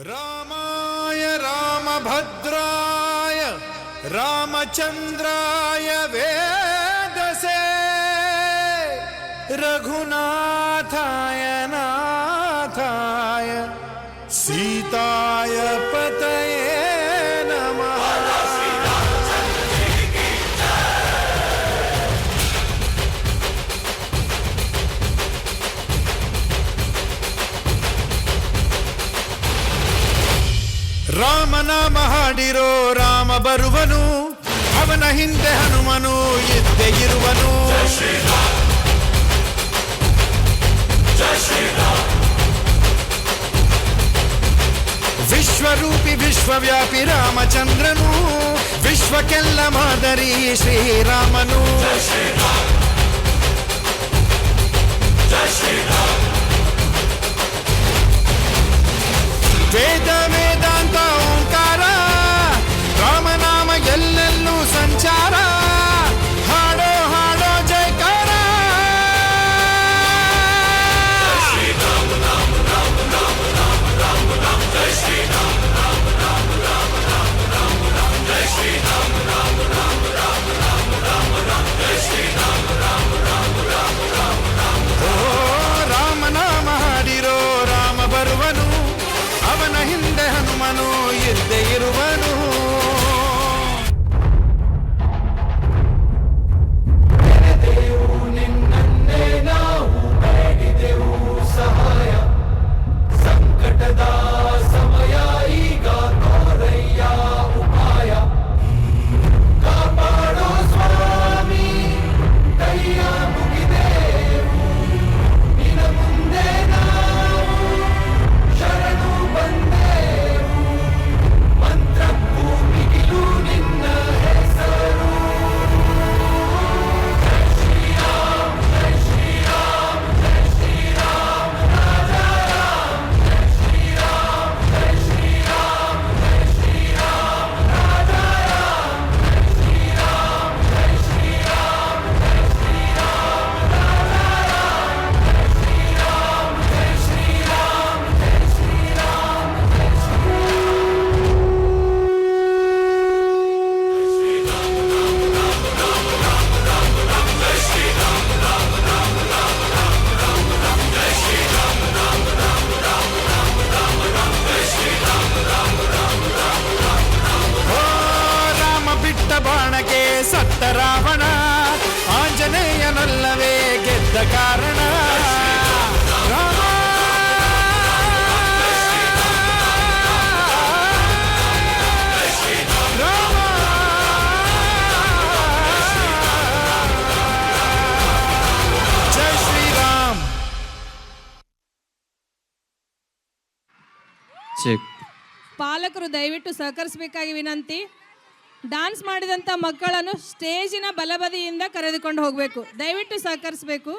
रामाय रामभद्राय रामचन्द्राय वेदसे रघुनाथाय नाथाय सीताय पतये नमः। ರಾಮನಾಮ ಹಾಡಿರೋ ರಾಮ ಬರುವನು, ಅವನ ಹಿಂದೆ ಹನುಮನು ಇದ್ದೇ ಇರುವನು. ವಿಶ್ವರೂಪಿ ವಿಶ್ವವ್ಯಾಪಿ ರಾಮಚಂದ್ರನು, ವಿಶ್ವಕ್ಕೆಲ್ಲ ಮಾದರಿ ಶ್ರೀರಾಮನು. ವೇದ ವೇದಾಂತ ಓಂಕಾರ, ರಾಮನಾಮ ಎಲ್ಲೆಲ್ಲೂ ಸಂಚಾರ. ಹಾಡೋ ಹಾಡೋ ಜಯಕಾರ. ಓ ರಾಮನಾಮ ಹಾಡಿರೋ ರಾಮ ಬರುವನು, ಅವನ ಹಿಂದೆ ಹನುಮನು ಇದ್ದೇ ಇರುವನು. ನಿನ್ನನ್ನೇ ನಾವು ಬೇಡಿದೆವು ಸಹಾಯ, ಸಂಕಟದ ಸಮಯ ಈಗ ತೋರಯ್ಯ ಉಪಾಯ. ಕಾಪಾಡೋ ಸ್ವಾಮಿ ಕೈಯ ಮುಗಿದೆವು, ನಿನ್ನ ಮುಂದೆ ನಾವು ಶರಣು ಬಂದೆವು. ಮಂತ್ರಕ್ಕೂ ಮಿಗಿಲು ನಿನ್ನ ಹೆಸರು. ಜೈ ಶ್ರೀರಾಮ್ ಜೈ ಶ್ರೀರಾಮ್ ಜೈ ಶ್ರೀರಾಮ್ ರಾಜಾ ರಾಮ್. ಜೈ ಶ್ರೀರಾಮ್ ಜೈ ಶ್ರೀರಾಮ್ ಜೈ ಶ್ರೀರಾಮ್ ರಾಜಾ ರಾಮ್. ಜೈ ಶ್ರೀರಾಮ್ ಜೈ ಶ್ರೀರಾಮ್ ಜೈ ಶ್ರೀರಾಮ್ ರಾಜಾ ರಾಮ್. ಜೈ ಶ್ರೀರಾಮ್ ಜೈ ಶ್ರೀರಾಮ್ ಜೈ ಶ್ರೀರಾಮ್ ಜೈ ಓ ರಾಮ ಬಿಟ್ಟ ಬಾಣಕ್ಕೆ ಸತ್ತ ರಾವಣ, ಆಂಜನೇಯನಲ್ಲವೇ ಗೆದ್ದ ಕಾರಣ. ರಾಮ ರಾಮ ಜೈ ಶ್ರೀರಾಮ್. ಪಾಲಕರು ದಯವಿಟ್ಟು ಸಹಕರಿಸಬೇಕಾಗಿ ವಿನಂತಿ. ಡಾನ್ಸ್ ಮಾಡಿದಂಥ ಮಕ್ಕಳನ್ನು ಸ್ಟೇಜಿನ ಬಲಬದಿಯಿಂದ ಕರೆದುಕೊಂಡು ಹೋಗಬೇಕು. ದಯವಿಟ್ಟು ಸಹಕರಿಸಬೇಕು.